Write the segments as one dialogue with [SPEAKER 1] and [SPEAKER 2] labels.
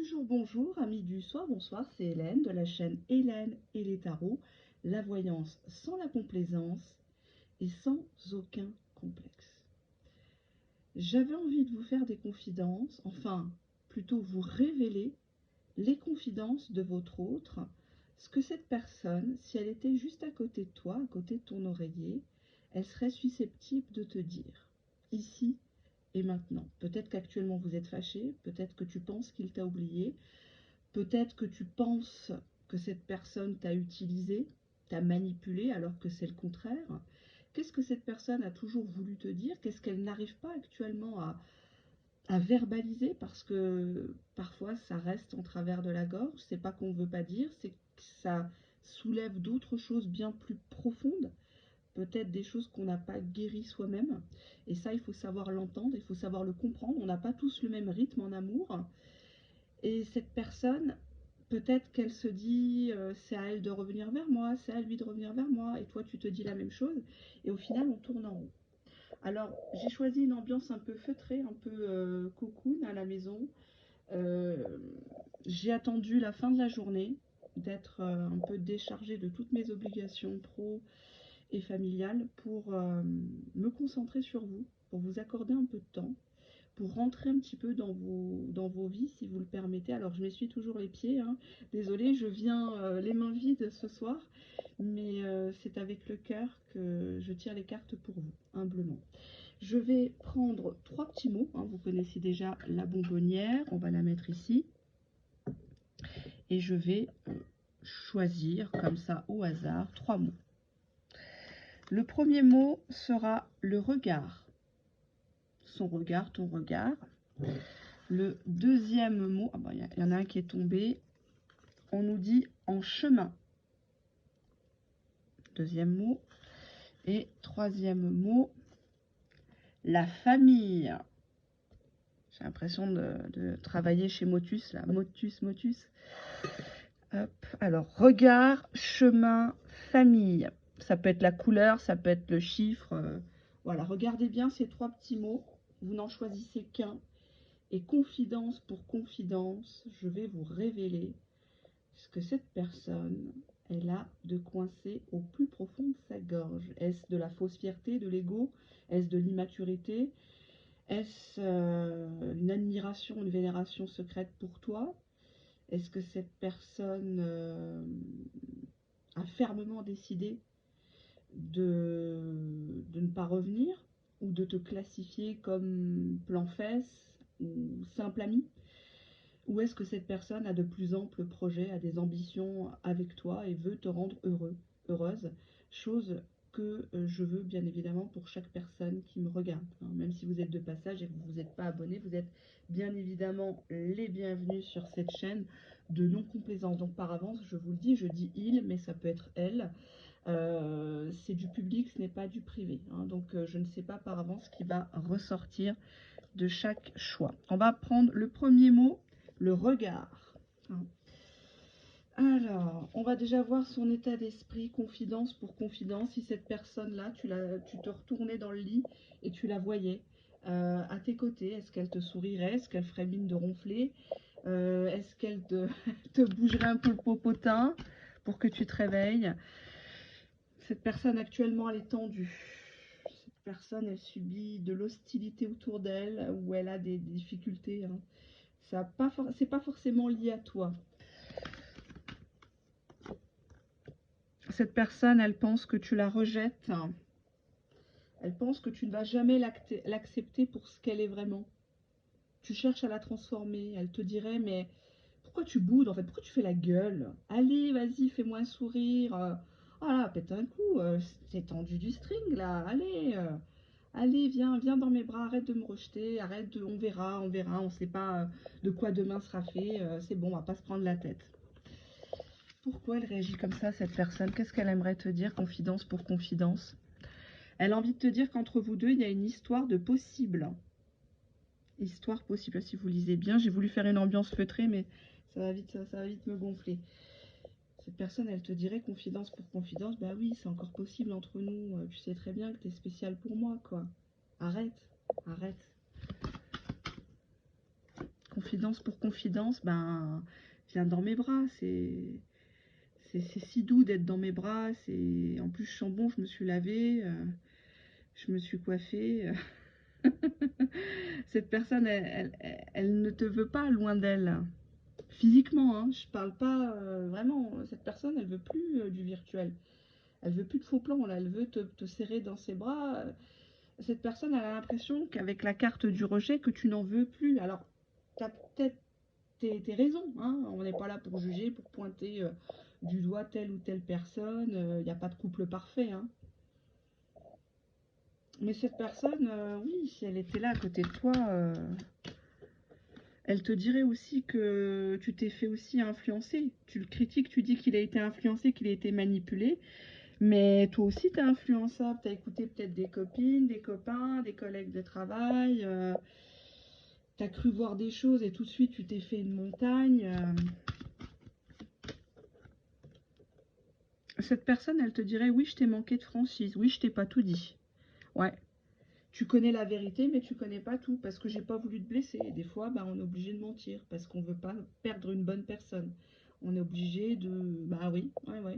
[SPEAKER 1] Bonjour, bonjour, amis du soir, bonsoir, c'est Hélène de la chaîne Hélène et les tarots, la voyance sans la complaisance et sans aucun complexe. J'avais envie de vous faire des confidences, enfin, plutôt vous révéler les confidences de votre autre, ce que cette personne, si elle était juste à côté de toi, à côté de ton oreiller, elle serait susceptible de te dire, ici et maintenant. Peut-être qu'actuellement vous êtes fâché, peut-être que tu penses qu'il t'a oublié, peut-être que tu penses que cette personne t'a utilisé, t'a manipulé, alors que c'est le contraire. Qu'est-ce que cette personne a toujours voulu te dire? Qu'est-ce qu'elle n'arrive pas actuellement à verbaliser? Parce que parfois ça reste en travers de la gorge. C'est pas qu'on ne veut pas dire, c'est que ça soulève d'autres choses bien plus profondes. Peut-être des choses qu'on n'a pas guéries soi-même. Et ça, il faut savoir l'entendre, il faut savoir le comprendre. On n'a pas tous le même rythme en amour. Et cette personne, peut-être qu'elle se dit c'est à elle de revenir vers moi, c'est à lui de revenir vers moi, et toi tu te dis la même chose, et au final on tourne en rond. Alors j'ai choisi une ambiance un peu feutrée, un peu cocoon à la maison. Euh, j'ai attendu la fin de la journée, d'être un peu déchargée de toutes mes obligations pro et familiales pour me concentrer sur vous, pour vous accorder un peu de temps, pour rentrer un petit peu dans vos vies, si vous le permettez. Alors, je m'essuie toujours les pieds, hein. Désolée, je viens les mains vides ce soir, mais c'est avec le cœur que je tire les cartes pour vous, humblement. Je vais prendre trois petits mots, hein. Vous connaissez déjà la bonbonnière, on va la mettre ici. Et je vais choisir, comme ça, au hasard, trois mots. Le premier mot sera le regard. Son regard, ton regard. Le deuxième mot, ah ben, y en a un qui est tombé, on nous dit en chemin. Deuxième mot. Et troisième mot, la famille. J'ai l'impression de travailler chez Motus, là. Motus. Hop. Alors, regard, chemin, famille. Ça peut être la couleur, ça peut être le chiffre. Voilà, regardez bien ces trois petits mots. Vous n'en choisissez qu'un. Et confidence pour confidence, je vais vous révéler ce que cette personne, elle a de coincé au plus profond de sa gorge. Est-ce de la fausse fierté, de l'ego? Est-ce de l'immaturité? Est-ce une admiration, une vénération secrète pour toi? Est-ce que cette personne a fermement décidé de ne pas revenir ou de te classifier comme plan fesse ou simple ami? Ou est-ce que cette personne a de plus amples projets, a des ambitions avec toi et veut te rendre heureux, heureuse? Chose que je veux bien évidemment pour chaque personne qui me regarde, hein. Même si vous êtes de passage et que vous n'êtes pas abonné, vous êtes bien évidemment les bienvenus sur cette chaîne de non-complaisance. Donc par avance, je vous le dis, je dis il, mais ça peut être elle. C'est du public, ce n'est pas du privé, hein. Donc je ne sais pas par avance ce qui va ressortir de chaque choix. On va prendre le premier mot, le regard. Alors, on va déjà voir son état d'esprit, confidence pour confidence. Si cette personne-là, tu te retournais dans le lit et tu la voyais à tes côtés, est-ce qu'elle te sourirait? Est-ce qu'elle ferait mine de ronfler? Est-ce qu'elle te bougerait un peu le popotin pour que tu te réveilles? Cette personne actuellement, elle est tendue. Cette personne, elle subit de l'hostilité autour d'elle ou elle a des difficultés, hein. C'est pas forcément lié à toi. Cette personne, elle pense que tu la rejettes. Elle pense que tu ne vas jamais l'accepter pour ce qu'elle est vraiment. Tu cherches à la transformer. Elle te dirait, mais pourquoi tu boudes en fait? Pourquoi tu fais la gueule? Allez, vas-y, fais-moi un sourire. Oh là, pète un coup. C'est tendu du string là. Allez, viens dans mes bras. Arrête de me rejeter. On verra. On ne sait pas de quoi demain sera fait. C'est bon, on va pas se prendre la tête. Pourquoi elle réagit comme ça, cette personne? Qu'est-ce qu'elle aimerait te dire, confidence pour confidence? Elle a envie de te dire qu'entre vous deux, il y a une histoire de possible. Histoire possible, si vous lisez bien. J'ai voulu faire une ambiance feutrée, mais ça va vite me gonfler. Cette personne, elle te dirait confidence pour confidence. Bah oui, c'est encore possible entre nous. Tu sais très bien que tu es spécial pour moi, quoi. Arrête. confidence pour confidence, ben, viens dans mes bras. C'est si doux d'être dans mes bras. En plus, je sens bon, je me suis lavée, je me suis coiffée. Cette personne, elle ne te veut pas loin d'elle. Physiquement, hein, je parle pas vraiment. Cette personne, elle veut plus du virtuel. Elle veut plus de faux plans, là. Elle veut te serrer dans ses bras. Cette personne, elle a l'impression qu'avec la carte du rejet, que tu n'en veux plus. Alors, tu as peut-être tes raisons, hein. On n'est pas là pour juger, pour pointer du doigt telle ou telle personne. Il n'y a pas de couple parfait, hein. Mais cette personne, oui, si elle était là à côté de toi, elle te dirait aussi que tu t'es fait aussi influencer. Tu le critiques, tu dis qu'il a été influencé, qu'il a été manipulé. Mais toi aussi, tu es influençable. Tu as écouté peut-être des copines, des copains, des collègues de travail. Tu as cru voir des choses et tout de suite, tu t'es fait une montagne. Cette personne, elle te dirait, oui, je t'ai manqué de franchise. Oui, je t'ai pas tout dit. Ouais. Tu connais la vérité, mais tu connais pas tout. Parce que j'ai pas voulu te blesser. Et des fois, bah, on est obligé de mentir. Parce qu'on veut pas perdre une bonne personne. On est obligé de... Bah oui, ouais, ouais.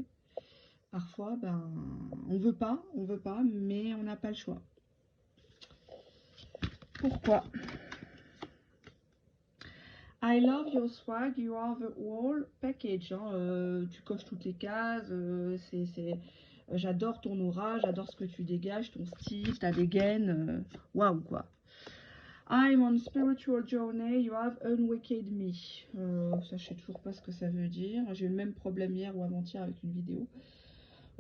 [SPEAKER 1] Parfois, ben, on veut pas, mais on n'a pas le choix. Pourquoi? I love your swag, you are the whole package. Hein. Tu coches toutes les cases. J'adore ton aura, j'adore ce que tu dégages, ton style, ta dégaine. Waouh, quoi. I'm on spiritual journey, you have unwicked me. Ça, je sais toujours pas ce que ça veut dire. J'ai eu le même problème hier ou avant-hier avec une vidéo.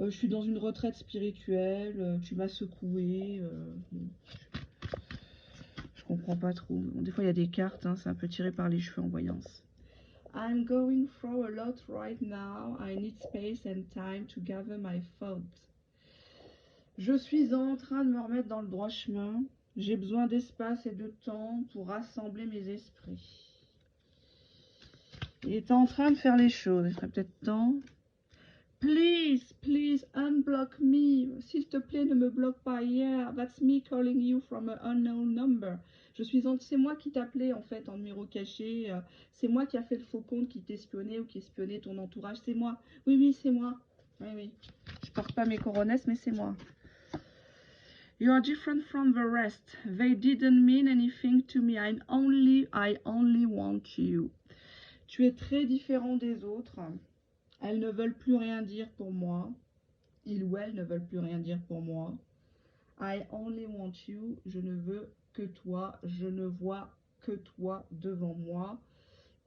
[SPEAKER 1] Je suis dans une retraite spirituelle, tu m'as secoué. Je comprends pas trop. Bon, des fois, il y a des cartes, hein, c'est un peu tiré par les cheveux en voyance. I'm going through a lot right now. I need space and time to gather my thoughts. Je suis en train de me remettre dans le droit chemin. J'ai besoin d'espace et de temps pour rassembler mes esprits. Il est en train de faire les choses. Il serait peut-être temps. Please, please unblock me. S'il te plaît, ne me bloque pas. Yeah, that's me calling you from an unknown number. C'est moi qui t'appelais en fait en numéro caché. C'est moi qui a fait le faux compte qui t'espionnait ou qui espionnait ton entourage. C'est moi. Oui, oui, c'est moi. Oui, oui. Je porte pas mes coronesses, mais c'est moi. You are different from the rest. They didn't mean anything to me. I only want you. Tu es très différent des autres. Elles ne veulent plus rien dire pour moi. Ils ou elles ne veulent plus rien dire pour moi. I only want you. Je ne veux que toi. Je ne vois que toi devant moi.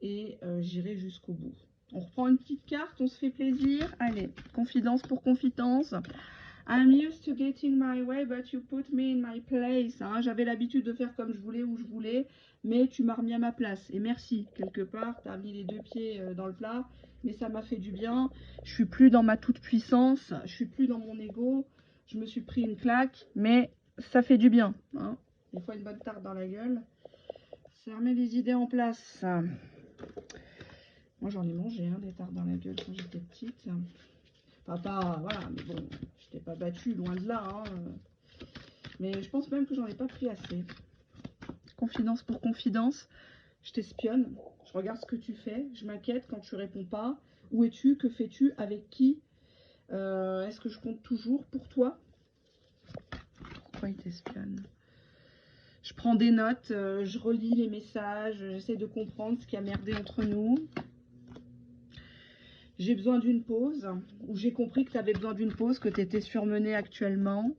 [SPEAKER 1] Et j'irai jusqu'au bout. On reprend une petite carte, on se fait plaisir. Allez, confidence pour confidence. I'm used to getting my way, but you put me in my place. Hein, j'avais l'habitude de faire comme je voulais, où je voulais, mais tu m'as remis à ma place. Et merci, quelque part, tu as mis les deux pieds dans le plat, mais ça m'a fait du bien. Je suis plus dans ma toute-puissance, je suis plus dans mon ego. Je me suis pris une claque, mais ça fait du bien. Hein. Des fois, une bonne tarte dans la gueule. Ça remet les idées en place. Moi, j'en ai mangé hein, des tartes dans la gueule quand j'étais petite. Enfin, pas, voilà, mais bon, je t'ai pas battue, loin de là. Hein. Mais je pense même que j'en ai pas pris assez. Confidence pour confidence, je t'espionne, je regarde ce que tu fais, je m'inquiète quand tu réponds pas. Où es-tu? Que fais-tu? Avec qui? Est-ce que je compte toujours pour toi? Pourquoi il t'espionne? Je prends des notes, je relis les messages, j'essaie de comprendre ce qui a merdé entre nous. J'ai besoin d'une pause, ou j'ai compris que tu avais besoin d'une pause, que tu étais surmenée actuellement.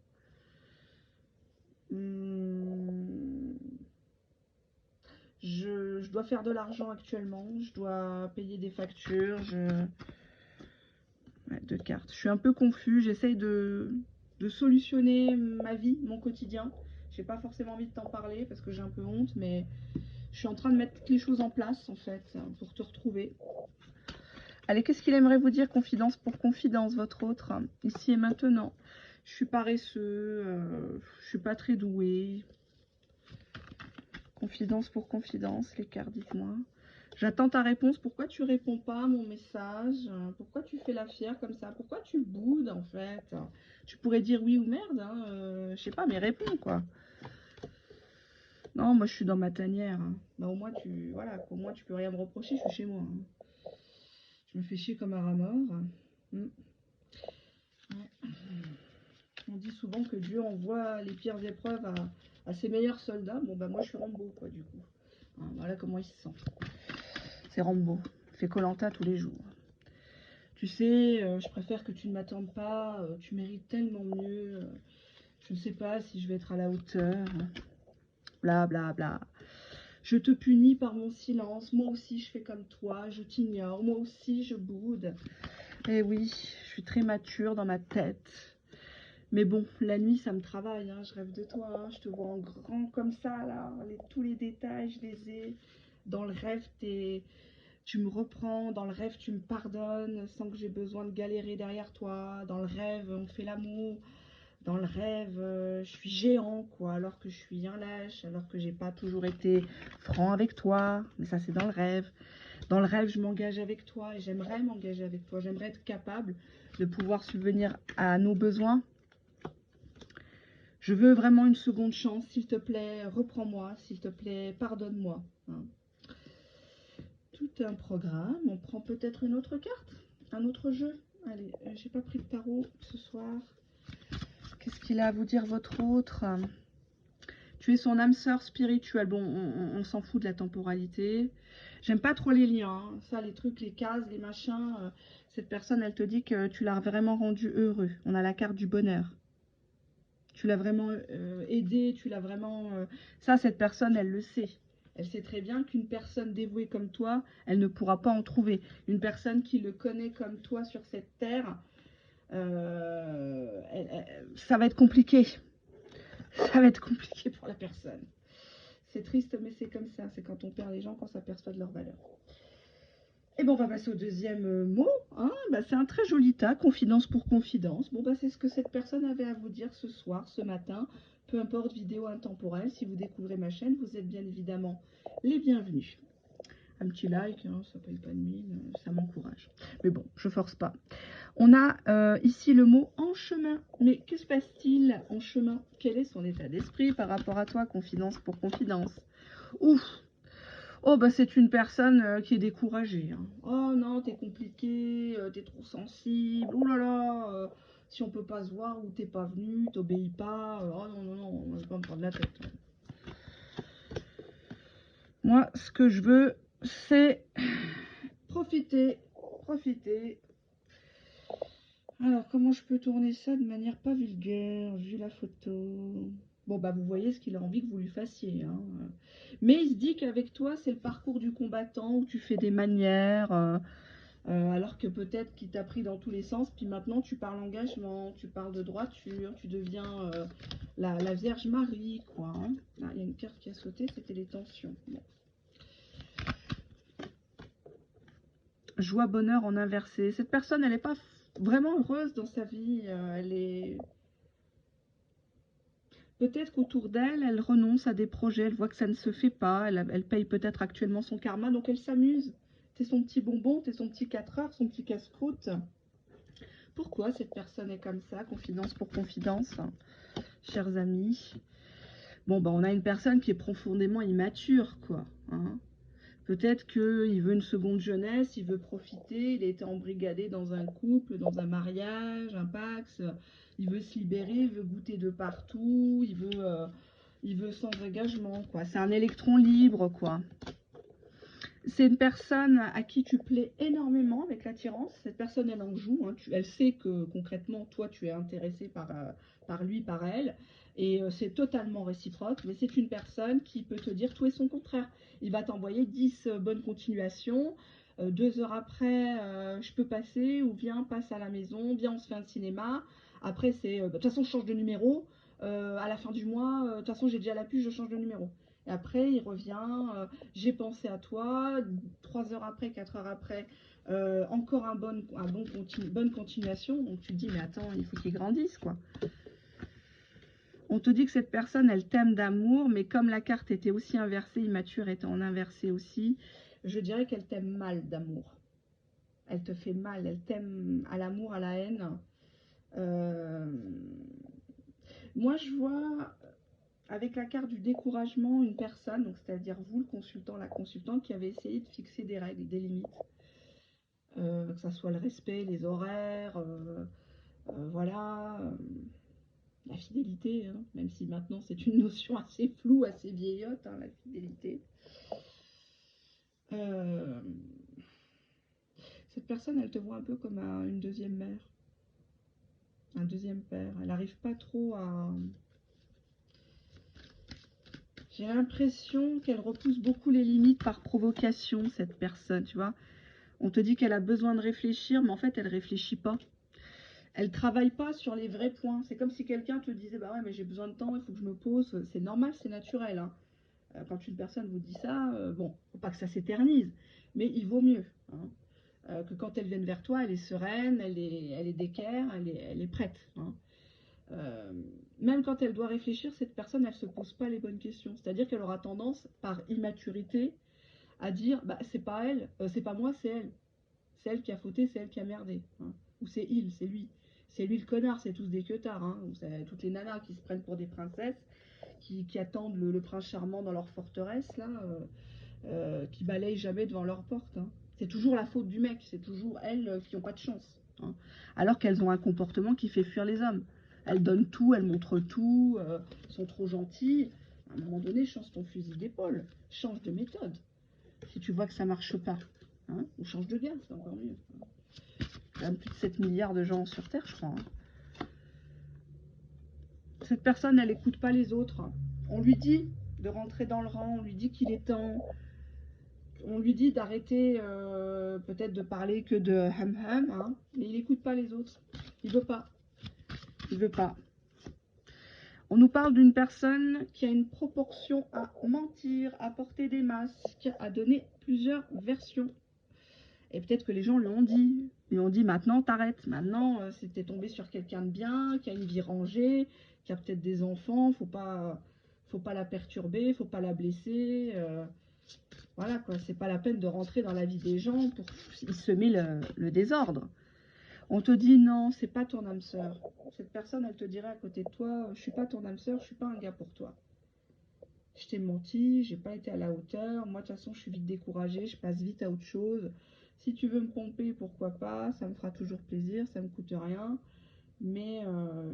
[SPEAKER 1] Je dois faire de l'argent actuellement, je dois payer des factures, ouais, deux cartes. Je suis un peu confus, j'essaye de solutionner ma vie, mon quotidien. J'ai pas forcément envie de t'en parler parce que j'ai un peu honte, mais je suis en train de mettre toutes les choses en place en fait pour te retrouver. Allez, qu'est-ce qu'il aimerait vous dire, confidence pour confidence, votre autre, ici et maintenant? Je suis paresseux, je suis pas très douée. Confidence pour confidence, les cartes, dites-moi. J'attends ta réponse. Pourquoi tu réponds pas à mon message? Pourquoi tu fais la fière comme ça? Pourquoi tu boudes en fait? Tu pourrais dire oui ou merde, hein, je sais pas, mais réponds quoi. Non, moi je suis dans ma tanière. Hein. Bah, au moins au moins tu peux rien me reprocher, je suis chez moi. Hein. Je me fais chier comme un rat mort. Mm. Ouais. On dit souvent que Dieu envoie les pires épreuves à ses meilleurs soldats. Bon bah moi je suis Rambo quoi du coup. Hein, voilà comment il se sent. C'est Rambo. Il fait koh tous les jours. Tu sais, je préfère que tu ne m'attendes pas. Tu mérites tellement mieux. Je ne sais pas si je vais être à la hauteur. Bla bla bla. Je te punis par mon silence. Moi aussi je fais comme toi. Je t'ignore. Moi aussi je boude. Eh oui, je suis très mature dans ma tête. Mais bon, la nuit, ça me travaille, hein. Je rêve de toi, hein. Je te vois en grand comme ça, là. Tous les détails, je les ai. Dans le rêve, tu me reprends. Dans le rêve, tu me pardonnes sans que j'ai besoin de galérer derrière toi. Dans le rêve, on fait l'amour. Dans le rêve, je suis géant, quoi. Alors que je suis un lâche, alors que j'ai pas toujours été franc avec toi. Mais ça, c'est dans le rêve. Dans le rêve, je m'engage avec toi et j'aimerais m'engager avec toi. J'aimerais être capable de pouvoir subvenir à nos besoins. Je veux vraiment une seconde chance, s'il te plaît, reprends-moi, s'il te plaît, pardonne-moi. Hein. Tout un programme, on prend peut-être une autre carte, un autre jeu. Allez, j'ai pas pris de tarot ce soir. Qu'est-ce qu'il a à vous dire votre autre? Tu es son âme sœur spirituelle. Bon, on s'en fout de la temporalité. J'aime pas trop les liens, hein. Ça, les trucs, les cases, les machins. Cette personne, elle te dit que tu l'as vraiment rendu heureux. On a la carte du bonheur. Tu l'as vraiment aidé, tu l'as vraiment... Ça, cette personne, elle le sait. Elle sait très bien qu'une personne dévouée comme toi, elle ne pourra pas en trouver. Une personne qui le connaît comme toi sur cette terre, ça va être compliqué. Ça va être compliqué pour la personne. C'est triste, mais c'est comme ça. C'est quand on perd les gens qu'on s'aperçoit de leur valeur. Et bon, on va passer au deuxième mot. Hein. Bah, c'est un très joli tas, confidence pour confidence. Bon, bah, c'est ce que cette personne avait à vous dire ce soir, ce matin. Peu importe, vidéo intemporelle. Si vous découvrez ma chaîne, vous êtes bien évidemment les bienvenus. Un petit like, hein, ça paye pas de mine, ça m'encourage. Mais bon, je force pas. On a ici le mot en chemin. Mais que se passe-t-il en chemin? Quel est son état d'esprit par rapport à toi, confidence pour confidence? Ouf! Oh, bah c'est une personne qui est découragée. Hein. Oh non, t'es compliqué, t'es trop sensible. Oh là là, si on peut pas se voir ou t'es pas venu, t'obéis pas. Oh non, non, non, je vais pas me prendre la tête. Moi, ce que je veux, c'est profiter, profiter. Alors, comment je peux tourner ça de manière pas vulgaire, vu la photo? Bon, bah, vous voyez ce qu'il a envie que vous lui fassiez. Hein. Mais il se dit qu'avec toi, c'est le parcours du combattant où tu fais des manières, alors que peut-être qu'il t'a pris dans tous les sens. Puis maintenant, tu parles engagement, tu parles de droiture, tu deviens la Vierge Marie, quoi. Hein. Ah, il y a une carte qui a sauté, c'était les tensions. Bon. Joie, bonheur en inversé. Cette personne, elle n'est pas vraiment heureuse dans sa vie. Elle est... Peut-être qu'autour d'elle, elle renonce à des projets. Elle voit que ça ne se fait pas. Elle paye peut-être actuellement son karma. Donc, elle s'amuse. T'es son petit bonbon, t'es son petit 4 heures, son petit casse-croûte. Pourquoi cette personne est comme ça? Confidence pour confidence, chers amis. Bon, bah, on a une personne qui est profondément immature, quoi. Hein. Peut-être qu'il veut une seconde jeunesse, il veut profiter, il a été embrigadé dans un couple, dans un mariage, un pax, il veut se libérer, il veut goûter de partout, il veut sans engagement, quoi. C'est un électron libre, quoi. C'est une personne à qui tu plais énormément avec l'attirance. Cette personne, elle en joue. Hein. Elle sait que concrètement, toi, tu es intéressé par lui, par elle. Et c'est totalement réciproque. Mais c'est une personne qui peut te dire tout et son contraire. Il va t'envoyer 10 bonnes continuations. 2 heures après, je peux passer. Ou viens, passe à la maison. Viens, on se fait un cinéma. Après, c'est de toute façon, je change de numéro. À la fin du mois, de toute façon, j'ai déjà la puce, je change de numéro. Et après, il revient, j'ai pensé à toi, 3 heures après, 4 heures après, encore bonne continuation. Donc tu te dis, mais attends, il faut qu'il grandisse, quoi. On te dit que cette personne, elle t'aime d'amour, mais comme la carte était aussi inversée, immature était en inversé aussi, je dirais qu'elle t'aime mal d'amour. Elle te fait mal, elle t'aime à l'amour, à la haine. Moi, je vois... avec la carte du découragement, une personne, donc c'est-à-dire vous, le consultant, la consultante, qui avait essayé de fixer des règles, des limites, que ça soit le respect, les horaires, voilà, la fidélité, hein, même si maintenant c'est une notion assez floue, assez vieillotte, hein, la fidélité. Cette personne, elle te voit un peu comme une deuxième mère, un deuxième père. Elle n'arrive pas trop à... J'ai l'impression qu'elle repousse beaucoup les limites par provocation, cette personne, tu vois. On te dit qu'elle a besoin de réfléchir, mais en fait, elle réfléchit pas. Elle travaille pas sur les vrais points. C'est comme si quelqu'un te disait, bah ouais, mais j'ai besoin de temps, il faut que je me pose. C'est normal, c'est naturel, hein. Quand une personne vous dit ça, bon, faut pas que ça s'éternise, mais il vaut mieux, hein, que quand elle vienne vers toi, elle est sereine, elle est d'équerre, elle est prête, hein. Euh, Même quand elle doit réfléchir, cette personne, elle se pose pas les bonnes questions. C'est-à-dire qu'elle aura tendance, par immaturité, à dire, bah c'est pas elle, c'est pas moi, c'est elle. C'est elle qui a fauté, c'est elle qui a merdé, hein. Ou c'est il, c'est lui. C'est lui le connard, c'est tous des queutards, hein. Toutes les nanas qui se prennent pour des princesses, qui attendent le prince charmant dans leur forteresse, là, qui balayent jamais devant leur porte, hein. C'est toujours la faute du mec, c'est toujours elles qui n'ont pas de chance, hein. Alors qu'elles ont un comportement qui fait fuir les hommes. Elles donnent tout, elles montrent tout, sont trop gentilles. À un moment donné, change ton fusil d'épaule, change de méthode. Si tu vois que ça marche pas, hein, ou change de gars, c'est encore mieux. Il y a plus de 7 milliards de gens sur Terre, je crois, hein. Cette personne, elle n'écoute pas les autres. On lui dit de rentrer dans le rang, on lui dit qu'il est temps, on lui dit d'arrêter peut-être de parler que de ham-ham, hein, mais il n'écoute pas les autres. Il veut pas. Il veut pas. On nous parle d'une personne qui a une proportion à mentir, à porter des masques, à donner plusieurs versions. Et peut-être que les gens lui ont dit maintenant t'arrêtes, maintenant c'était tombé sur quelqu'un de bien, qui a une vie rangée, qui a peut-être des enfants, faut pas la perturber, faut pas la blesser. Voilà quoi, c'est pas la peine de rentrer dans la vie des gens pour semer le désordre. On te dit non, c'est pas ton âme sœur. Cette personne, elle te dirait à côté de toi, je suis pas ton âme sœur, je suis pas un gars pour toi. Je t'ai menti, j'ai pas été à la hauteur. Moi, de toute façon, je suis vite découragée, je passe vite à autre chose. Si tu veux me pomper, pourquoi pas, ça me fera toujours plaisir, ça me coûte rien. Mais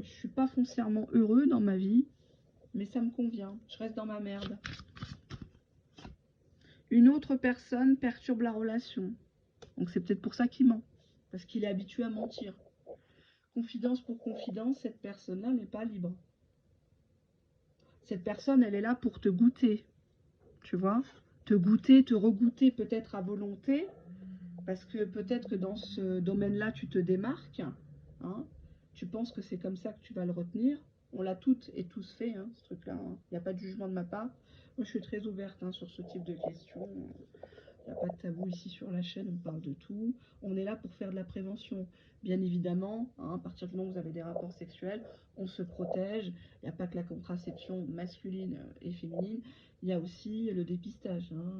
[SPEAKER 1] je suis pas foncièrement heureux dans ma vie, mais ça me convient, je reste dans ma merde. Une autre personne perturbe la relation. Donc c'est peut-être pour ça qu'il ment, parce qu'il est habitué à mentir. Confidence pour confidence, cette personne-là n'est pas libre. Cette personne, elle est là pour te goûter, tu vois, te goûter, te regoûter peut-être à volonté, parce que peut-être que dans ce domaine-là, tu te démarques, hein, tu penses que c'est comme ça que tu vas le retenir. On l'a toutes et tous fait, hein, ce truc-là, hein. Il n'y a pas de jugement de ma part. Moi, je suis très ouverte, hein, sur ce type de questions. Il n'y a pas de tabou ici sur la chaîne, on parle de tout. On est là pour faire de la prévention. Bien évidemment, hein, à partir du moment où vous avez des rapports sexuels, on se protège. Il n'y a pas que la contraception masculine et féminine. Il y a aussi le dépistage, hein.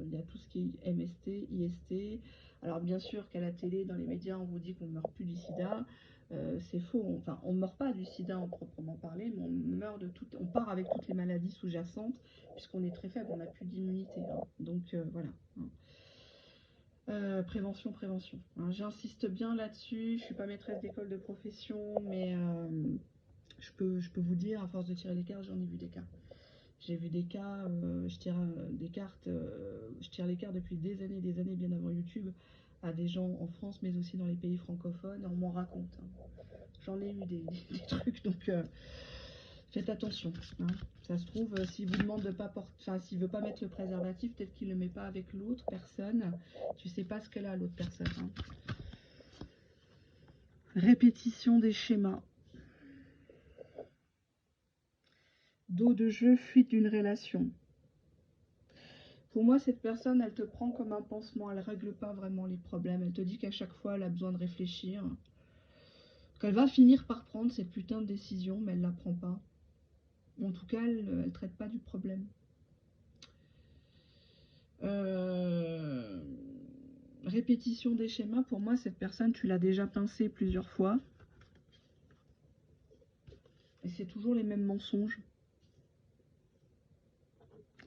[SPEAKER 1] Il y a tout ce qui est MST, IST. Alors bien sûr qu'à la télé, dans les médias, on vous dit qu'on ne meurt plus du sida. C'est faux. Enfin, on ne meurt pas du sida en proprement parler, mais on meurt de tout. On part avec toutes les maladies sous-jacentes, puisqu'on est très faible, on n'a plus d'immunité, hein. Donc voilà, hein. Prévention, prévention, hein. J'insiste bien là-dessus. Je suis pas maîtresse d'école de profession, mais je peux vous dire, à force de tirer les cartes, j'en ai vu des cas. J'ai vu des cas, je tire des cartes, je tire les cartes depuis des années, bien avant YouTube, à des gens en France, mais aussi dans les pays francophones. On m'en raconte, hein. J'en ai eu des trucs, donc faites attention, hein. Ça se trouve, s'il vous demande de pas porter, enfin, s'il veut pas mettre le préservatif, peut-être qu'il le met pas avec l'autre personne. Tu sais pas ce qu'elle a, l'autre personne, hein. Répétition des schémas. Dos de jeu, fuite d'une relation. Pour moi, cette personne, elle te prend comme un pansement. Elle règle pas vraiment les problèmes. Elle te dit qu'à chaque fois, elle a besoin de réfléchir. Qu'elle va finir par prendre cette putain de décision, mais elle la prend pas. En tout cas, elle ne traite pas du problème. Répétition des schémas, pour moi, cette personne, tu l'as déjà pincée plusieurs fois. Et c'est toujours les mêmes mensonges.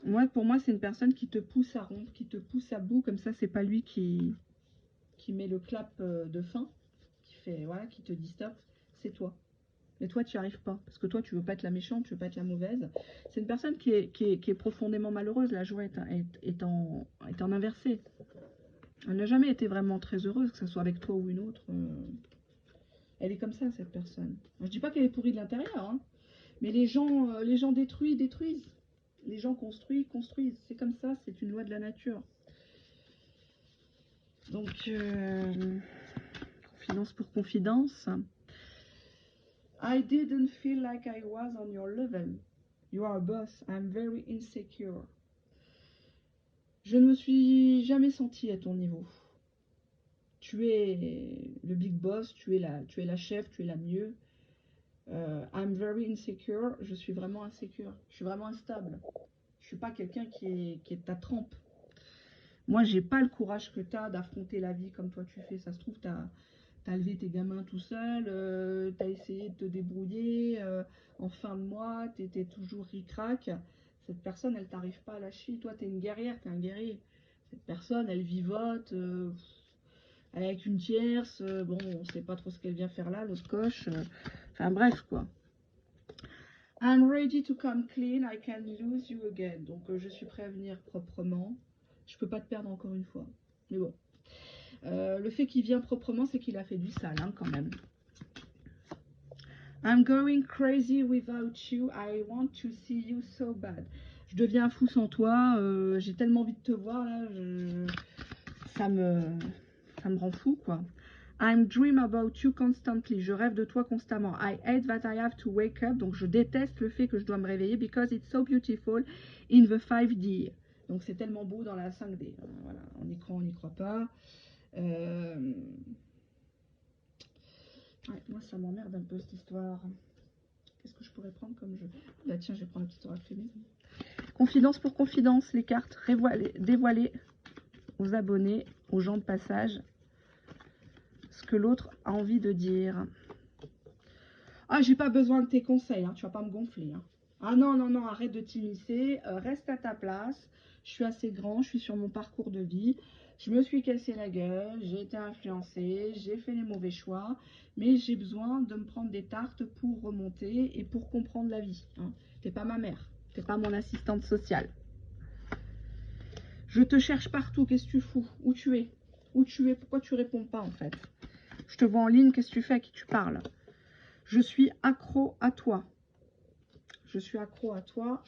[SPEAKER 1] Moi, pour moi, c'est une personne qui te pousse à rompre, qui te pousse à bout. Comme ça, c'est pas lui qui met le clap de fin, qui fait, voilà, qui te dit stop. C'est toi. Mais toi, tu n'y arrives pas. Parce que toi, tu veux pas être la méchante, tu veux pas être la mauvaise. C'est une personne qui est profondément malheureuse. La joie est en inversé. Elle n'a jamais été vraiment très heureuse, que ce soit avec toi ou une autre. Elle est comme ça, cette personne. Je dis pas qu'elle est pourrie de l'intérieur, hein, mais les gens détruisent. Les gens construisent. C'est comme ça, c'est une loi de la nature. Donc, confidence pour confidence. I didn't feel like I was on your level. You are a boss. I'm very insecure. Je ne me suis jamais sentie à ton niveau. Tu es le big boss, tu es la chef, tu es la mieux. I'm very insecure. Je suis vraiment insécure. Je suis vraiment instable. Je suis pas quelqu'un qui est ta trempe. Moi, j'ai pas le courage que tu as d'affronter la vie comme toi tu fais. Ça se trouve, tu as levé tes gamins tout seul, tu as essayé de te débrouiller. En fin de mois, tu étais toujours ric-rac. Cette personne, elle t'arrive pas à lâcher. Toi, tu es une guerrière, tu es un guerrier. Cette personne, elle vivote. Elle est avec une tierce. Bon, on sait pas trop ce qu'elle vient faire là, l'autre coche. Enfin, bref, quoi. I'm ready to come clean, I can lose you again. Donc je suis prêt à venir proprement. Je peux pas te perdre encore une fois. Mais bon. Le fait qu'il vient proprement, c'est qu'il a fait du sale, hein, quand même. I'm going crazy without you. I want to see you so bad. Je deviens fou sans toi. J'ai tellement envie de te voir là. Ça me rend fou, quoi. I'm dream about you constantly. Je rêve de toi constamment. I hate that I have to wake up. Donc je déteste le fait que je dois me réveiller because it's so beautiful in the 5D. Donc c'est tellement beau dans la 5D. Voilà, en écran on n'y croit pas. Ouais, moi ça m'emmerde un peu cette histoire. Qu'est-ce que je pourrais prendre comme jeu? Bah tiens, je vais prendre la petite oracle féminine. Confidence pour confidence, les cartes dévoilées aux abonnés, aux gens de passage, ce que l'autre a envie de dire. Ah, j'ai pas besoin de tes conseils, hein, tu vas pas me gonfler. Hein. Ah non, non, non, arrête de t'immiscer, reste à ta place. Je suis assez grand, je suis sur mon parcours de vie. Je me suis cassé la gueule, j'ai été influencée, j'ai fait les mauvais choix. Mais j'ai besoin de me prendre des tartes pour remonter et pour comprendre la vie. Hein. T'es pas ma mère, t'es pas mon assistante sociale. Je te cherche partout, qu'est-ce que tu fous? Où tu es? Où tu es? Pourquoi tu réponds pas en fait? Je te vois en ligne, qu'est-ce que tu fais? À qui tu parles? Je suis accro à toi. Je suis accro à toi.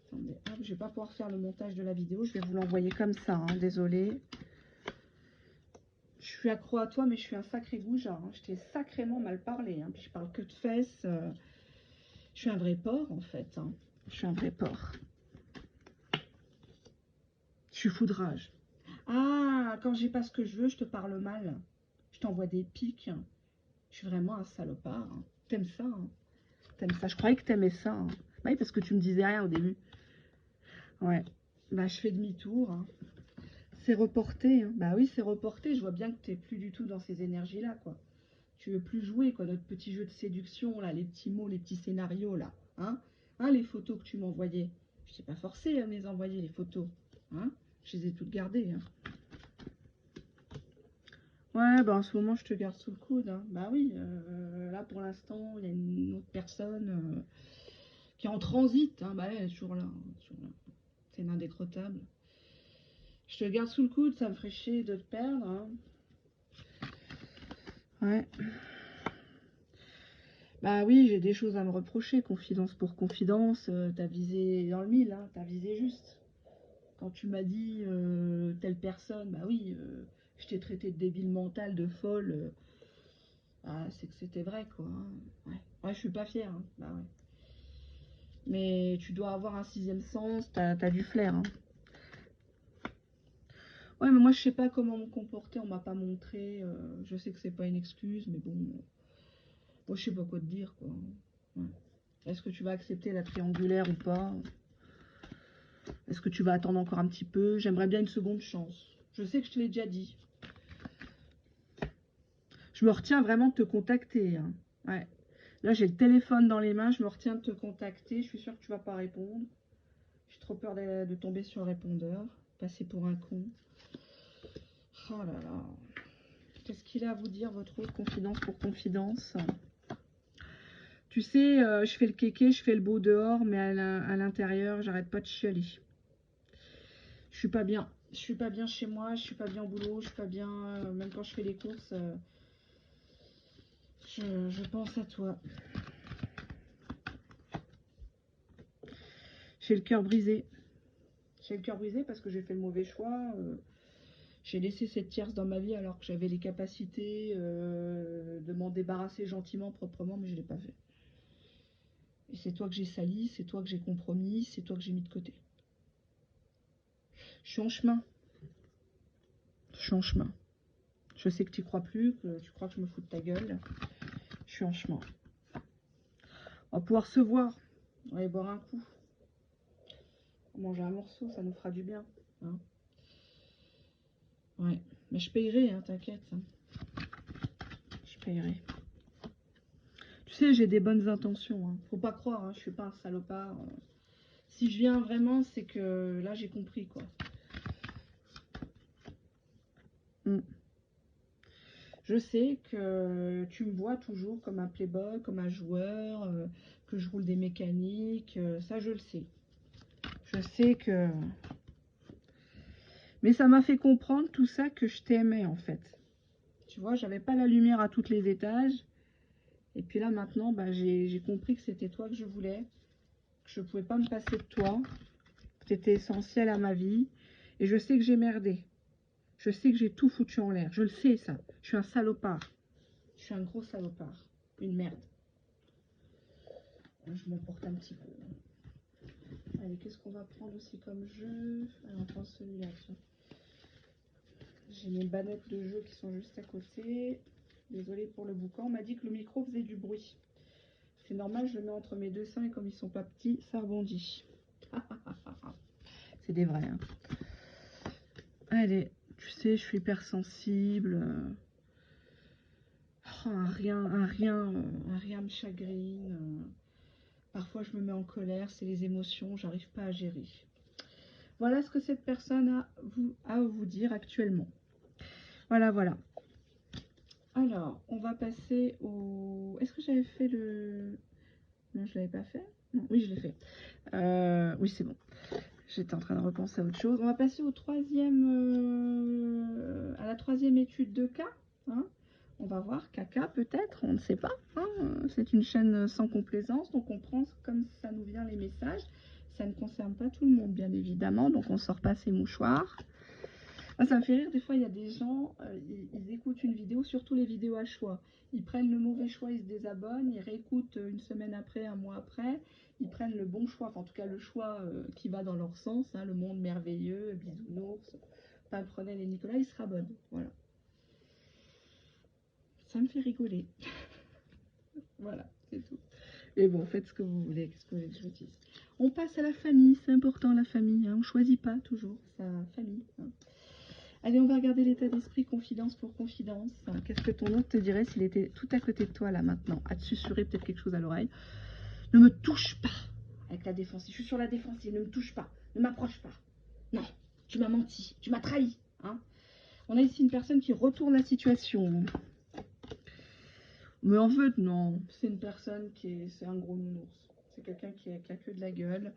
[SPEAKER 1] Attendez, hop, je vais pas pouvoir faire le montage de la vidéo. Je vais vous l'envoyer comme ça, hein, désolé. Je suis accro à toi, mais je suis un sacré goujat. Hein. Je t'ai sacrément mal parlé. Hein. Puis je parle que de fesses. Je suis un vrai porc, en fait. Hein. Je suis un vrai porc. Je suis foudrage. Ah, quand j'ai pas ce que je veux, je te parle mal. Je t'envoie des pics. Je suis vraiment un salopard. Hein. T'aimes ça, hein. T'aimes ça. Je croyais que t'aimais ça. Hein. Oui, parce que tu me disais rien au début. Ouais. Bah, je fais demi-tour. Hein. C'est reporté. Hein. Bah oui, c'est reporté. Je vois bien que tu n'es plus du tout dans ces énergies-là, quoi. Tu veux plus jouer, quoi. Notre petit jeu de séduction, là, les petits mots, les petits scénarios, là. Hein, les photos que tu m'envoyais. Je t'ai pas forcé à me les envoyer, les photos. Hein, je les ai toutes gardées. Hein. Ouais, bah en ce moment, je te garde sous le coude. Hein. Bah oui, là, pour l'instant, il y a une autre personne qui est en transit. Hein. Bah elle est toujours là. Hein, toujours là. C'est une indécrottable. Je te garde sous le coude, ça me ferait chier de te perdre. Hein. Ouais. Bah oui, j'ai des choses à me reprocher, confidence pour confidence. T'as visé dans le mille, hein, t'as visé juste. Quand tu m'as dit telle personne, bah oui, je t'ai traité de débile mental, de folle. Bah, c'est que c'était vrai, quoi. Hein. Ouais. Ouais, je suis pas fière. Hein. Bah ouais. Mais tu dois avoir un sixième sens, t'as du flair. Hein. Ouais, mais moi, je sais pas comment me comporter, on m'a pas montré. Je sais que c'est pas une excuse, mais bon. Moi, je sais pas quoi te dire, quoi. Ouais. Est-ce que tu vas accepter la triangulaire ou pas? Est-ce que tu vas attendre encore un petit peu? J'aimerais bien une seconde chance. Je sais que je te l'ai déjà dit. Je me retiens vraiment de te contacter. Hein. Ouais. Là, j'ai le téléphone dans les mains. Je me retiens de te contacter. Je suis sûre que tu vas pas répondre. J'ai trop peur de tomber sur le répondeur, passer pour un con. Oh là là. Qu'est-ce qu'il a à vous dire, votre autre confidence pour confidence? Tu sais, je fais le kéké, je fais le beau dehors, mais à l'intérieur, j'arrête pas de chialer. Je suis pas bien. Je suis pas bien chez moi, je suis pas bien au boulot, je suis pas bien, même quand je fais les courses, je pense à toi. J'ai le cœur brisé. J'ai le cœur brisé parce que j'ai fait le mauvais choix. J'ai laissé cette tierce dans ma vie alors que j'avais les capacités de m'en débarrasser gentiment, proprement, mais je l'ai pas fait. Et c'est toi que j'ai sali, c'est toi que j'ai compromis, c'est toi que j'ai mis de côté. Je suis en chemin. Je suis en chemin. Je sais que tu crois plus, que tu crois que je me fous de ta gueule. Je suis en chemin. On va pouvoir se voir. On va aller boire un coup. Manger un morceau, ça nous fera du bien. Hein, ouais, mais je payerai, hein, t'inquiète. Hein. Je payerai. Tu sais, j'ai des bonnes intentions. Hein. Faut pas croire, hein, je suis pas un salopard. Si je viens vraiment, c'est que là, j'ai compris, quoi. Je sais que tu me vois toujours comme un playboy, comme un joueur, que je roule des mécaniques. Ça, je le sais. Je sais que... Mais ça m'a fait comprendre tout ça que je t'aimais, en fait. Tu vois, j'avais pas la lumière à tous les étages. Et puis là, maintenant, bah, j'ai compris que c'était toi que je voulais. Que je pouvais pas me passer de toi. Que tu étais essentiel à ma vie. Et je sais que j'ai merdé. Je sais que j'ai tout foutu en l'air. Je le sais, ça. Je suis un salopard. Je suis un gros salopard. Une merde. Je m'emporte un petit peu. Allez, qu'est-ce qu'on va prendre aussi comme jeu? Allez, on prend celui-là. J'ai mes bannettes de jeu qui sont juste à côté. Désolée pour le boucan. On m'a dit que le micro faisait du bruit. C'est normal, je le mets entre mes deux seins et comme ils sont pas petits, ça rebondit. C'est des vrais. Hein. Allez, tu sais, je suis hypersensible. Un rien me chagrine. Parfois, je me mets en colère. C'est les émotions. J'arrive pas à gérer. Voilà ce que cette personne a à vous dire actuellement. Voilà, voilà. Alors, on va passer au... Est-ce que j'avais fait le... Non, je l'avais pas fait. Non, oui, je l'ai fait. Oui, c'est bon. J'étais en train de repenser à autre chose. On va passer au à la troisième étude de cas. Hein. On va voir caca peut-être, on ne sait pas. Hein. C'est une chaîne sans complaisance, donc on prend comme ça nous vient les messages. Ça ne concerne pas tout le monde, bien évidemment, donc on ne sort pas ses mouchoirs. Ah, ça me fait rire, des fois il y a des gens, ils écoutent une vidéo, surtout les vidéos à choix. Ils prennent le mauvais choix, ils se désabonnent, ils réécoutent une semaine après, un mois après, ils prennent le bon choix, enfin, en tout cas le choix qui va dans leur sens, hein, le monde merveilleux, bisounours, Pimprenel et Nicolas, ils se rabonnent, voilà. Ça me fait rigoler. Voilà, c'est tout. Et bon, faites ce que vous voulez, qu'est-ce que vous voulez que je vous dise. On passe à la famille, c'est important la famille, hein, on ne choisit pas toujours sa famille. Hein. Allez, on va regarder l'état d'esprit confidence pour confidence. Qu'est-ce que ton autre te dirait s'il était tout à côté de toi là maintenant, à te susurrer peut-être quelque chose à l'oreille? Ne me touche pas avec la défensive. Je suis sur la défensive, ne me touche pas, ne m'approche pas. Non, tu m'as menti, tu m'as trahi. Hein. On a ici une personne qui retourne la situation. Mais en fait, non, c'est une personne c'est un gros nounours. C'est quelqu'un qui a que de la gueule.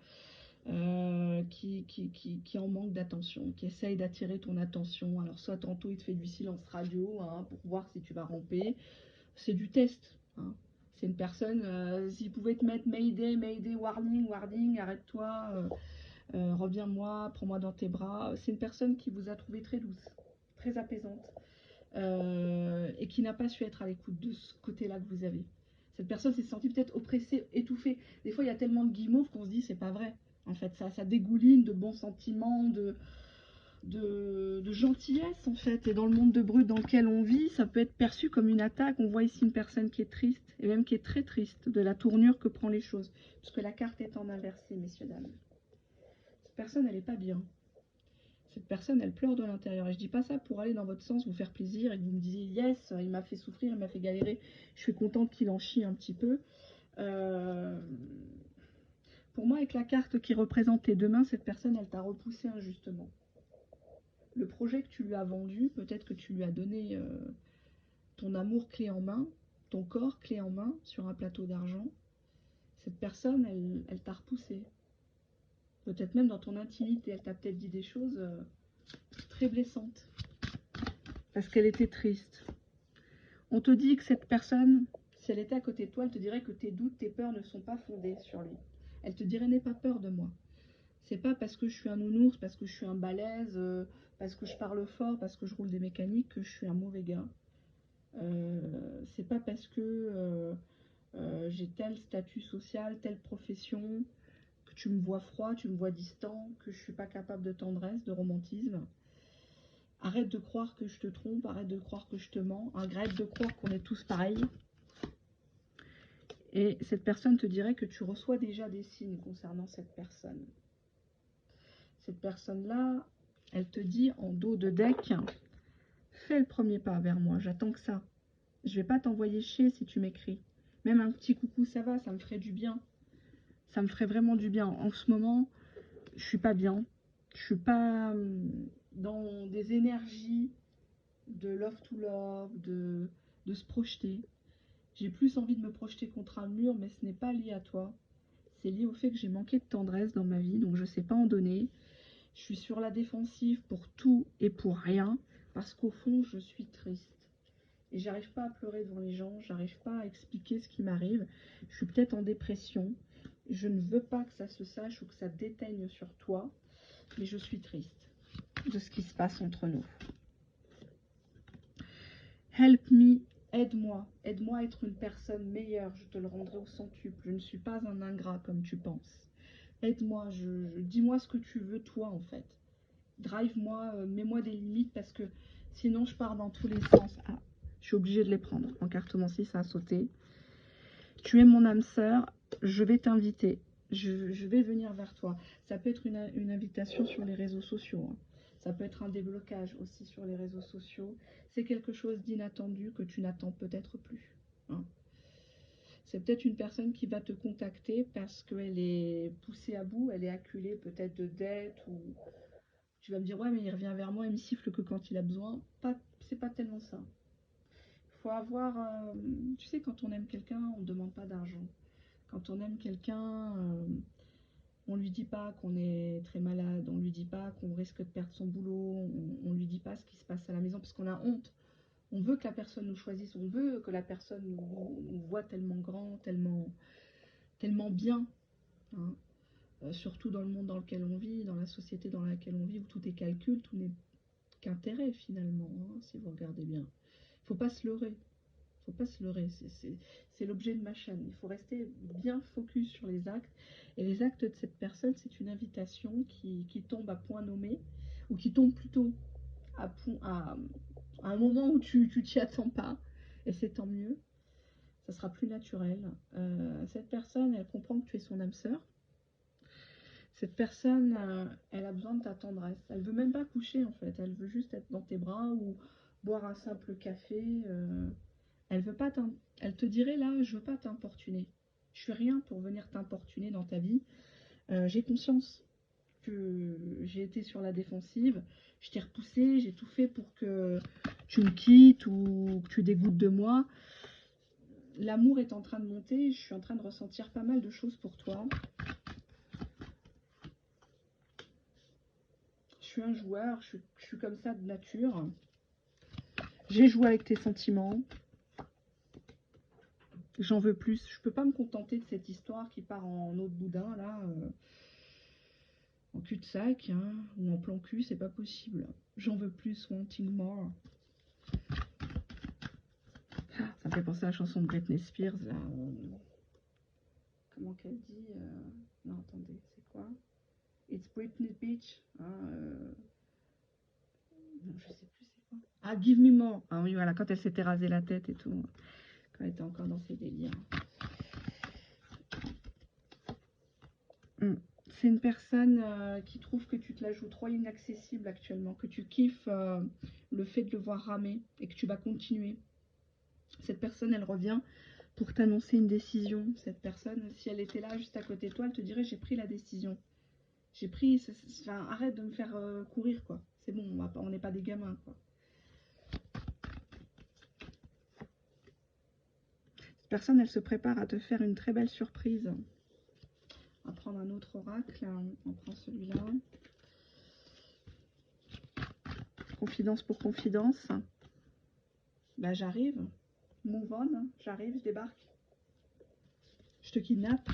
[SPEAKER 1] Qui en manque d'attention, qui essaye d'attirer ton attention. Alors soit tantôt il te fait du silence radio hein, pour voir si tu vas ramper. C'est du test. Hein. C'est une personne, s'il pouvait te mettre Mayday, Mayday, warning, warning, arrête-toi, reviens-moi, prends-moi dans tes bras. C'est une personne qui vous a trouvé très douce, très apaisante et qui n'a pas su être à l'écoute de ce côté-là que vous avez. Cette personne s'est sentie peut-être oppressée, étouffée. Des fois, il y a tellement de guimauves qu'on se dit c'est pas vrai. En fait, ça dégouline de bons sentiments, de gentillesse, en fait. Et dans le monde de brut dans lequel on vit, ça peut être perçu comme une attaque. On voit ici une personne qui est triste, et même qui est très triste, de la tournure que prend les choses. Puisque la carte est en inversé, messieurs, dames. Cette personne, elle n'est pas bien. Cette personne, elle pleure de l'intérieur. Et je dis pas ça pour aller dans votre sens, vous faire plaisir, et que vous me disiez, yes, il m'a fait souffrir, il m'a fait galérer. Je suis contente qu'il en chie un petit peu. Pour moi, avec la carte qui représente tes deux mains, cette personne, elle t'a repoussé injustement. Le projet que tu lui as vendu, peut-être que tu lui as donné ton amour clé en main, ton corps clé en main sur un plateau d'argent. Cette personne, elle t'a repoussé. Peut-être même dans ton intimité, elle t'a peut-être dit des choses très blessantes. Parce qu'elle était triste. On te dit que cette personne, si elle était à côté de toi, elle te dirait que tes doutes, tes peurs ne sont pas fondés sur lui. Elle te dirait, n'aie pas peur de moi. C'est pas parce que je suis un nounours, parce que je suis un balèze, parce que je parle fort, parce que je roule des mécaniques que je suis un mauvais gars. C'est pas parce que j'ai tel statut social, telle profession, que tu me vois froid, tu me vois distant, que je suis pas capable de tendresse, de romantisme. Arrête de croire que je te trompe, arrête de croire que je te mens, arrête de croire qu'on est tous pareils. Et cette personne te dirait que tu reçois déjà des signes concernant cette personne. Cette personne-là, elle te dit en dos de deck, fais le premier pas vers moi, j'attends que ça. Je vais pas t'envoyer chier si tu m'écris. Même un petit coucou, ça va, ça me ferait du bien. Ça me ferait vraiment du bien. En ce moment, je suis pas bien. Je suis pas dans des énergies de love to love, de se projeter. J'ai plus envie de me projeter contre un mur, mais ce n'est pas lié à toi. C'est lié au fait que j'ai manqué de tendresse dans ma vie, donc je ne sais pas en donner. Je suis sur la défensive pour tout et pour rien, parce qu'au fond, je suis triste. Et j'arrive pas à pleurer devant les gens, j'arrive pas à expliquer ce qui m'arrive. Je suis peut-être en dépression. Je ne veux pas que ça se sache ou que ça déteigne sur toi, mais je suis triste de ce qui se passe entre nous. Help me, aide-moi, aide-moi à être une personne meilleure, je te le rendrai au centuple. Je ne suis pas un ingrat comme tu penses. Aide-moi, dis-moi ce que tu veux toi en fait. Drive-moi, mets-moi des limites parce que sinon je pars dans tous les sens. Ah, je suis obligée de les prendre. En carte 6, ça a sauté. Tu es mon âme sœur, je vais t'inviter. Je vais venir vers toi. Ça peut être une invitation sur les réseaux sociaux. Hein. Ça peut être un déblocage aussi sur les réseaux sociaux. C'est quelque chose d'inattendu que tu n'attends peut-être plus. Hein. C'est peut-être une personne qui va te contacter parce qu'elle est poussée à bout, elle est acculée peut-être de dettes ou tu vas me dire ouais mais il revient vers moi, il me siffle que quand il a besoin. C'est pas tellement ça. Il faut avoir, tu sais quand on aime quelqu'un, on ne demande pas d'argent. Quand on aime quelqu'un, on lui dit pas qu'on est très malade, on lui dit pas qu'on risque de perdre son boulot, on lui dit pas ce qui se passe à la maison parce qu'on a honte. On veut que la personne nous choisisse, on veut que la personne nous voit tellement grand, tellement bien. Hein. Surtout dans le monde dans lequel on vit, dans la société dans laquelle on vit, où tout est calcul, tout n'est qu'intérêt finalement, hein, si vous regardez bien. Il faut pas se leurrer. Faut pas se leurrer, c'est l'objet de ma chaîne. Il faut rester bien focus sur les actes. Et les actes de cette personne, c'est une invitation qui tombe à point nommé, ou qui tombe plutôt à un moment où tu t'y attends pas. Et c'est tant mieux. Ça sera plus naturel. Cette personne, elle comprend que tu es son âme sœur. Cette personne, elle a besoin de ta tendresse. Elle veut même pas coucher en fait. Elle veut juste être dans tes bras ou boire un simple café. Elle veut pas elle te dirait là, je veux pas t'importuner. Je suis rien pour venir t'importuner dans ta vie. J'ai conscience que j'ai été sur la défensive. Je t'ai repoussé, j'ai tout fait pour que tu me quittes ou que tu dégoûtes de moi. L'amour est en train de monter. Je suis en train de ressentir pas mal de choses pour toi. Je suis un joueur, je suis comme ça de nature. J'ai joué avec tes sentiments. J'en veux plus. Je peux pas me contenter de cette histoire qui part en eau de boudin, là, en cul-de-sac, hein, ou en plan cul, c'est pas possible. J'en veux plus, wanting more. Ah, ça me fait penser à la chanson de Britney Spears, là. Comment qu'elle dit non, attendez, c'est quoi? It's Britney Beach. Hein, non, je sais plus c'est quoi. Ah, Give Me More. Ah oui, voilà, quand elle s'était rasé la tête et tout. Quand elle était encore dans ses délires. C'est une personne qui trouve que tu te la joues trop inaccessible actuellement, que tu kiffes le fait de le voir ramer et que tu vas continuer. Cette personne, elle revient pour t'annoncer une décision. Cette personne, si elle était là juste à côté de toi, elle te dirait j'ai pris la décision. J'ai pris, enfin, arrête de me faire courir quoi. C'est bon, on n'est pas des gamins quoi. Cette personne, elle se prépare à te faire une très belle surprise. On va prendre un autre oracle. On prend celui-là. Confidence pour confidence. Bah j'arrive. Move on. J'arrive, je débarque. Je te kidnappe.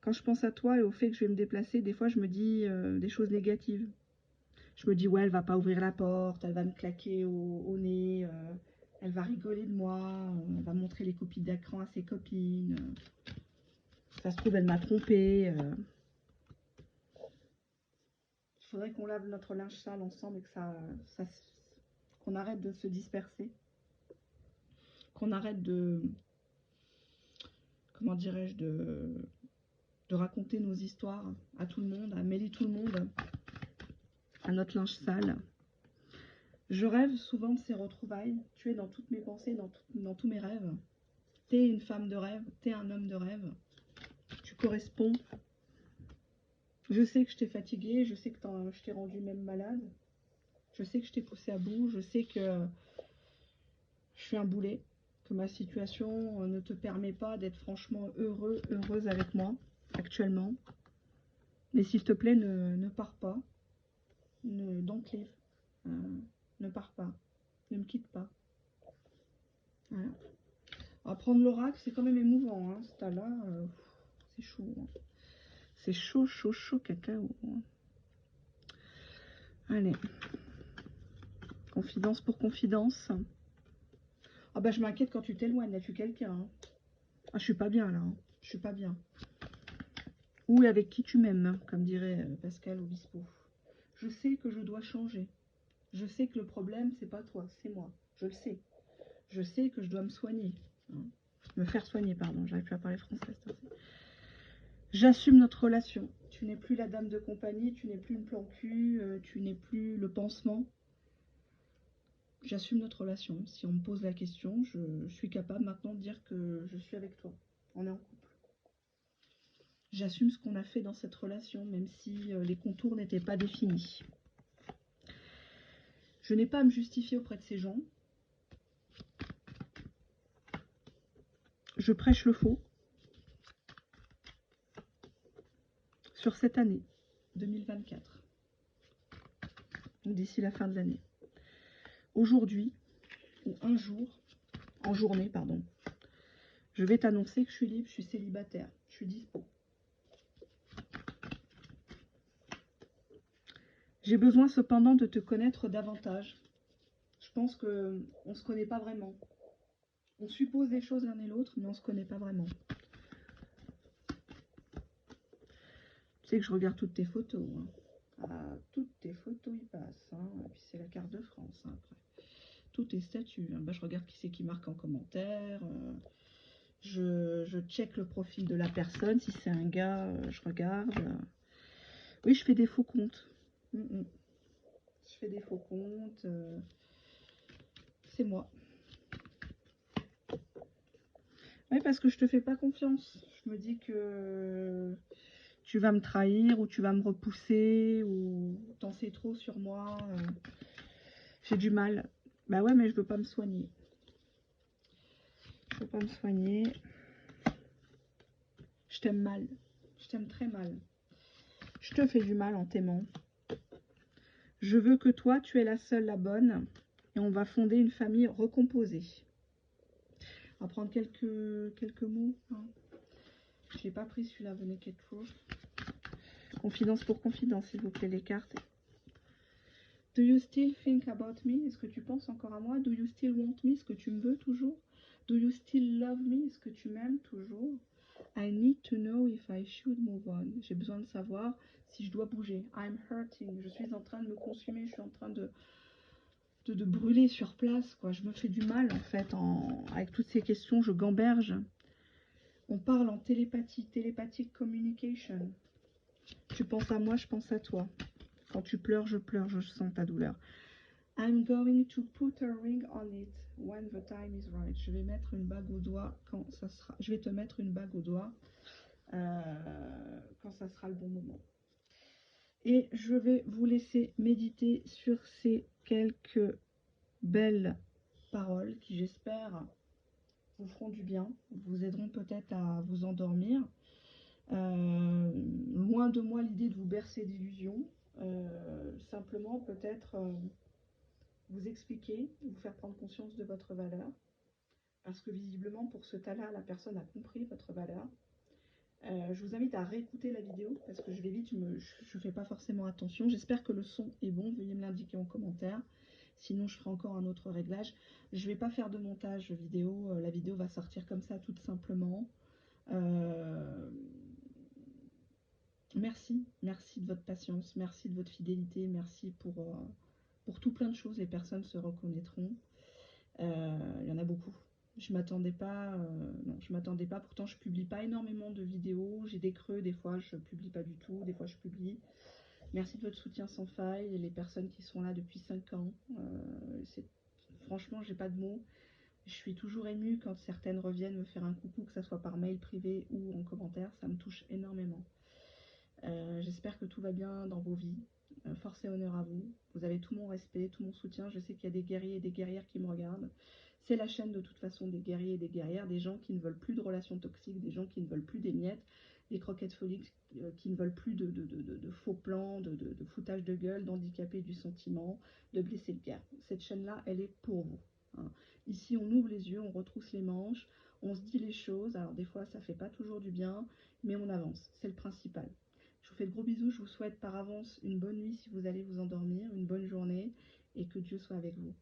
[SPEAKER 1] Quand je pense à toi et au fait que je vais me déplacer, des fois je me dis des choses négatives. Je me dis, ouais, elle va pas ouvrir la porte, elle va me claquer au nez, elle va rigoler de moi, elle va montrer les copies d'écran à ses copines. Ça se trouve, elle m'a trompée. Il faudrait qu'on lave notre linge sale ensemble et que qu'on arrête de se disperser. Qu'on arrête de, comment dirais-je, de raconter nos histoires à tout le monde, à mêler tout le monde à notre linge sale. Je rêve souvent de ces retrouvailles. Tu es dans toutes mes pensées, dans tous mes rêves. Tu es une femme de rêve, tu es un homme de rêve. Tu corresponds. Je sais que je t'ai fatiguée, je sais que je t'ai rendu même malade. Je sais que je t'ai poussé à bout, je sais que je suis un boulet, que ma situation ne te permet pas d'être franchement heureuse avec moi actuellement. Mais s'il te plaît, ne pars pas. Don't leave. Ne pars pas. Ne me quitte pas. Voilà. Apprendre l'oracle, c'est quand même émouvant. Hein, ce tas-là, c'est chaud. Hein. C'est chaud, chaud, chaud, cacao. Allez. Confidence pour confidence. Ah bah je m'inquiète quand tu t'éloignes. As-tu quelqu'un hein. Ah, je suis pas bien là. Hein. Je suis pas bien. Ou avec qui tu m'aimes, comme dirait Pascal Obispo. Je sais que je dois changer. Je sais que le problème, c'est pas toi, c'est moi. Je le sais. Je sais que je dois me soigner. Hein. Me faire soigner, pardon. J'arrive plus à parler français. J'assume notre relation. Tu n'es plus la dame de compagnie, tu n'es plus une plan cul, tu n'es plus le pansement. J'assume notre relation. Si on me pose la question, je suis capable maintenant de dire que je suis avec toi. On est en couple. J'assume ce qu'on a fait dans cette relation, même si les contours n'étaient pas définis. Je n'ai pas à me justifier auprès de ces gens. Je prêche le faux sur cette année 2024, d'ici la fin de l'année. Aujourd'hui, ou un jour, en journée, pardon, je vais t'annoncer que je suis libre, je suis célibataire, je suis dispo. J'ai besoin cependant de te connaître davantage. Je pense qu'on ne se connaît pas vraiment. On suppose des choses l'un et l'autre, mais on ne se connaît pas vraiment. Tu sais que je regarde toutes tes photos. Hein. Ah, toutes tes photos y passent. Hein. Et puis c'est la carte de France hein, après. Tous tes statuts. Hein. Bah, je regarde qui c'est qui marque en commentaire. Je check le profil de la personne. Si c'est un gars, je regarde. Oui, je fais des faux comptes. Je fais des faux comptes. C'est moi. Oui, parce que je te fais pas confiance. Je me dis que tu vas me trahir ou tu vas me repousser ou t'en sais trop sur moi. J'ai du mal. Bah ouais, mais je veux pas me soigner. Je veux pas me soigner. Je t'aime mal. Je t'aime très mal. Je te fais du mal en t'aimant. Je veux que toi, tu es la seule, la bonne. Et on va fonder une famille recomposée. On va prendre quelques mots. Hein. Je n'ai pas pris celui-là, venez quelque chose. Confidence pour confidence, s'il vous plaît, les cartes. Do you still think about me? Est-ce que tu penses encore à moi? Do you still want me? Est-ce que tu me veux toujours? Do you still love me? Est-ce que tu m'aimes toujours? I need to know if I should move on. J'ai besoin de savoir si je dois bouger. I'm hurting. Je suis en train de me consumer. Je suis en train de brûler sur place. Quoi. Je me fais du mal, en fait. Avec toutes ces questions, je gamberge. On parle en télépathie. Télépathique communication. Tu penses à moi, je pense à toi. Quand tu pleures, je sens ta douleur. I'm going to put a ring on it when the time is right. Je vais mettre une bague au doigt quand ça sera. Je vais te mettre une bague au doigt quand ça sera le bon moment. Et je vais vous laisser méditer sur ces quelques belles paroles qui, j'espère, vous feront du bien, vous aideront peut-être à vous endormir. Loin de moi l'idée de vous bercer d'illusions. Simplement peut-être vous expliquer, vous faire prendre conscience de votre valeur. Parce que visiblement pour ce tas-là, la personne a compris votre valeur. Je vous invite à réécouter la vidéo parce que je vais vite, je ne fais pas forcément attention. J'espère que le son est bon, veuillez me l'indiquer en commentaire. Sinon, je ferai encore un autre réglage. Je ne vais pas faire de montage vidéo, la vidéo va sortir comme ça tout simplement. Merci de votre patience, merci de votre fidélité, merci pour tout plein de choses, les personnes se reconnaîtront. Il y en a beaucoup. Je m'attendais pas, non, je m'attendais pas. Pourtant, je publie pas énormément de vidéos. J'ai des creux, des fois, je publie pas du tout. Des fois, je publie. Merci de votre soutien sans faille. Et les personnes qui sont là depuis 5 ans, franchement, j'ai pas de mots. Je suis toujours émue quand certaines reviennent me faire un coucou, que ce soit par mail privé ou en commentaire. Ça me touche énormément. J'espère que tout va bien dans vos vies. Force et honneur à vous. Vous avez tout mon respect, tout mon soutien. Je sais qu'il y a des guerriers et des guerrières qui me regardent. C'est la chaîne de toute façon des guerriers et des guerrières, des gens qui ne veulent plus de relations toxiques, des gens qui ne veulent plus des miettes, des croquettes foliques, qui ne veulent plus de faux plans, de foutage de gueule, d'handicapés du sentiment, de blessés de guerre. Cette chaîne-là, elle est pour vous. Hein. Ici, on ouvre les yeux, on retrousse les manches, on se dit les choses. Alors des fois, ça ne fait pas toujours du bien, mais on avance. C'est le principal. Je vous fais de gros bisous, je vous souhaite par avance une bonne nuit si vous allez vous endormir, une bonne journée et que Dieu soit avec vous.